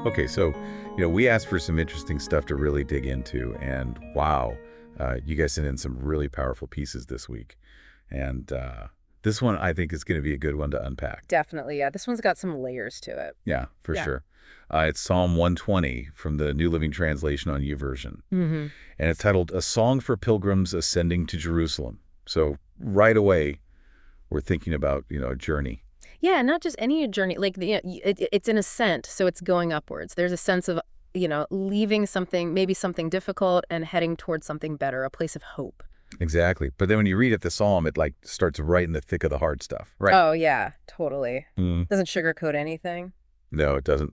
Okay, so, we asked for some interesting stuff to really dig into, and wow, you guys sent in some really powerful pieces this week. And this one I think is going to be a good one to unpack. Definitely, yeah. This one's got some layers to it. Yeah, for Yeah. sure. It's Psalm 120 from the New Living Translation on YouVersion, hmm and it's titled "A Song for Pilgrims Ascending to Jerusalem." So right away, we're thinking about, a journey. Yeah, not just any journey. Like, it's an ascent, so it's going upwards. There's a sense of, leaving something, maybe something difficult, and heading towards something better, a place of hope. Exactly. But then when you read it, the psalm, it like starts right in the thick of the hard stuff. Right. Oh, yeah, totally. Doesn't sugarcoat anything. No, it doesn't.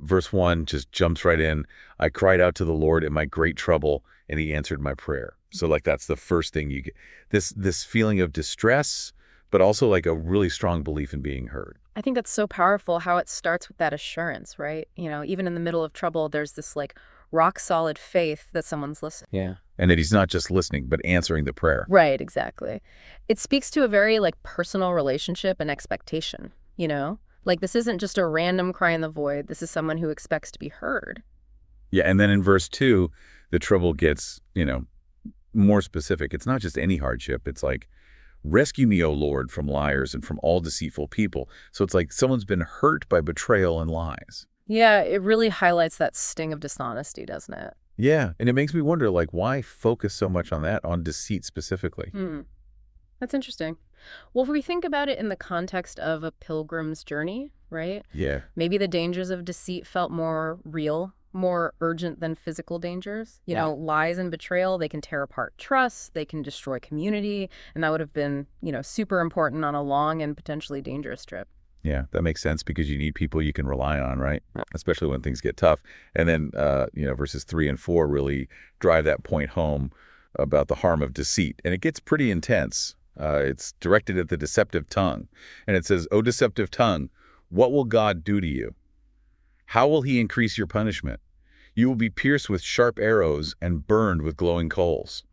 Verse 1 just jumps right in. I cried out to the Lord in my great trouble, and he answered my prayer. So, like, that's the first thing you get. This feeling of distress, but also, like, a really strong belief in being heard. I think that's so powerful how it starts with that assurance, right? Even in the middle of trouble, there's this, like, rock solid faith that someone's listening. Yeah. And that he's not just listening, but answering the prayer. Right, exactly. It speaks to a very, like, personal relationship and expectation, you know? Like, this isn't just a random cry in the void. This is someone who expects to be heard. Yeah. And then in verse 2, the trouble gets, more specific. It's not just any hardship. It's like, rescue me, O Lord, from liars and from all deceitful people. So it's like someone's been hurt by betrayal and lies. Yeah, it really highlights that sting of dishonesty, doesn't it? Yeah, and it makes me wonder, like, why focus so much on that, on deceit specifically? Hmm. That's interesting. Well, if we think about it in the context of a pilgrim's journey, right? Yeah, Maybe the dangers of deceit felt more real, more urgent than physical dangers. Yeah. Lies and betrayal, they can tear apart trust, they can destroy community, and that would have been, super important on a long and potentially dangerous trip. yeah, that makes sense because you need people you can rely on, right? Especially when things get tough. And then, verses 3 and 4 really drive that point home about the harm of deceit. And it gets pretty intense. It's directed at the deceptive tongue. And it says, O deceptive tongue, what will God do to you? How will he increase your punishment? You will be pierced with sharp arrows and burned with glowing coals.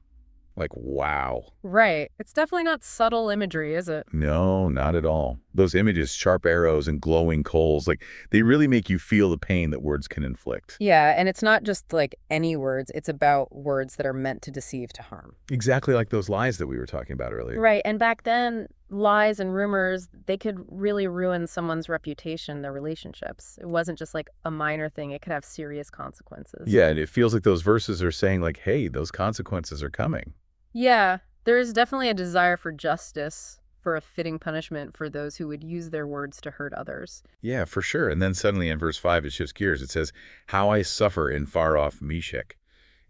Like, wow. Right. It's definitely not subtle imagery, is it? No, not at all. Those images, sharp arrows and glowing coals, like they really make you feel the pain that words can inflict. Yeah, and it's not just like any words, it's about words that are meant to deceive, to harm. Exactly like those lies that we were talking about earlier. Right. And back then, lies and rumors, they could really ruin someone's reputation, their relationships. It wasn't just like a minor thing, it could have serious consequences. Yeah, and it feels like those verses are saying like, hey, those consequences are coming. Yeah, there is definitely a desire for justice, for a fitting punishment for those who would use their words to hurt others. Yeah, for sure. And then suddenly in verse 5, it shifts gears. It says, how I suffer in far-off Meshech.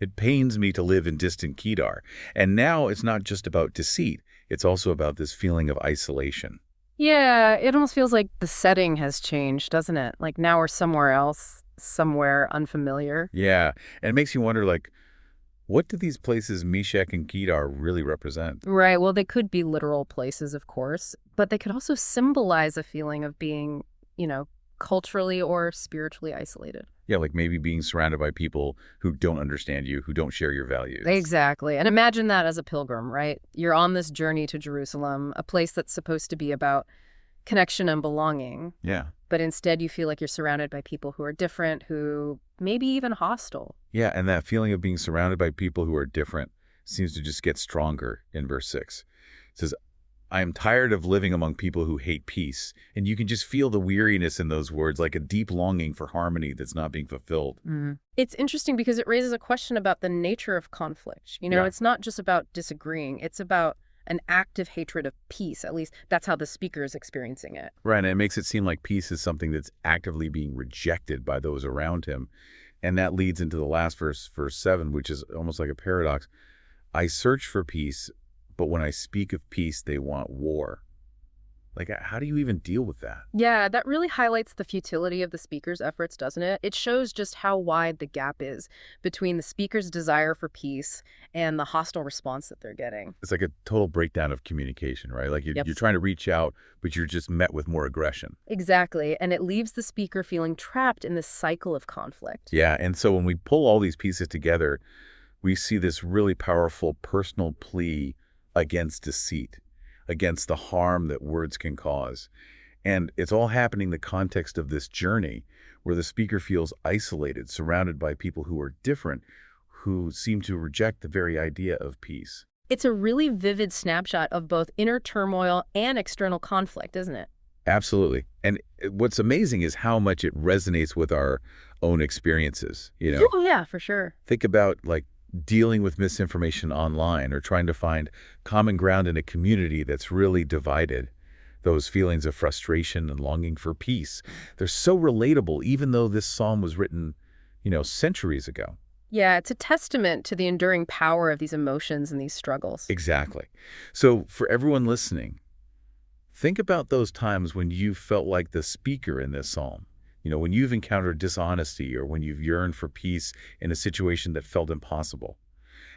It pains me to live in distant Kedar. And now it's not just about deceit. It's also about this feeling of isolation. Yeah, it almost feels like the setting has changed, doesn't it? Like now we're somewhere else, somewhere unfamiliar. Yeah, and it makes you wonder, like, what do these places, Meshach and Kedar, really represent? Right. Well, they could be literal places, of course, but they could also symbolize a feeling of being, culturally or spiritually isolated. Yeah, like maybe being surrounded by people who don't understand you, who don't share your values. Exactly. And imagine that as a pilgrim, right? You're on this journey to Jerusalem, a place that's supposed to be about connection and belonging, Yeah. but instead you feel like you're surrounded by people who are different, who maybe even hostile. Yeah, and that feeling of being surrounded by people who are different seems to just get stronger in verse 6. It says, I am tired of living among people who hate peace. And you can just feel the weariness in those words, like a deep longing for harmony that's not being fulfilled. It's interesting because it raises a question about the nature of conflict. Yeah. It's not just about disagreeing. It's about an active hatred of peace. At least that's how the speaker is experiencing it. Right, and it makes it seem like peace is something that's actively being rejected by those around him. And that leads into the last verse, verse 7, which is almost like a paradox. I search for peace, but when I speak of peace, they want war. Like, how do you even deal with that? Yeah, that really highlights the futility of the speaker's efforts, doesn't it? It shows just how wide the gap is between the speaker's desire for peace and the hostile response that they're getting. It's like a total breakdown of communication, right? Like Yep. you're trying to reach out, but you're just met with more aggression. Exactly, and it leaves the speaker feeling trapped in this cycle of conflict. Yeah, and so when we pull all these pieces together, we see this really powerful personal plea against deceit, against the harm that words can cause. And it's all happening in the context of this journey where the speaker feels isolated, surrounded by people who are different, who seem to reject the very idea of peace. It's a really vivid snapshot of both inner turmoil and external conflict, isn't it? Absolutely. And what's amazing is how much it resonates with our own experiences. Oh, yeah, for sure. Think about like dealing with misinformation online or trying to find common ground in a community that's really divided. Those feelings of frustration and longing for peace, they're so relatable, even though this psalm was written centuries ago. Yeah, it's a testament to the enduring power of these emotions and these struggles. Exactly. So for everyone listening, think about those times when you felt like the speaker in this psalm. When you've encountered dishonesty or when you've yearned for peace in a situation that felt impossible.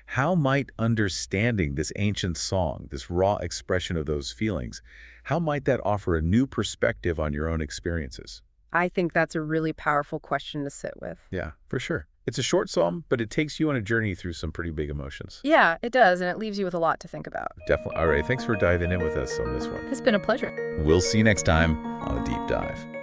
How might understanding this ancient song, this raw expression of those feelings, how might that offer a new perspective on your own experiences? I think that's a really powerful question to sit with. Yeah, for sure. It's a short psalm, but it takes you on a journey through some pretty big emotions. Yeah, it does, and it leaves you with a lot to think about. Definitely. All right, thanks for diving in with us on this one. It's been a pleasure. We'll see you next time on A Deep Dive.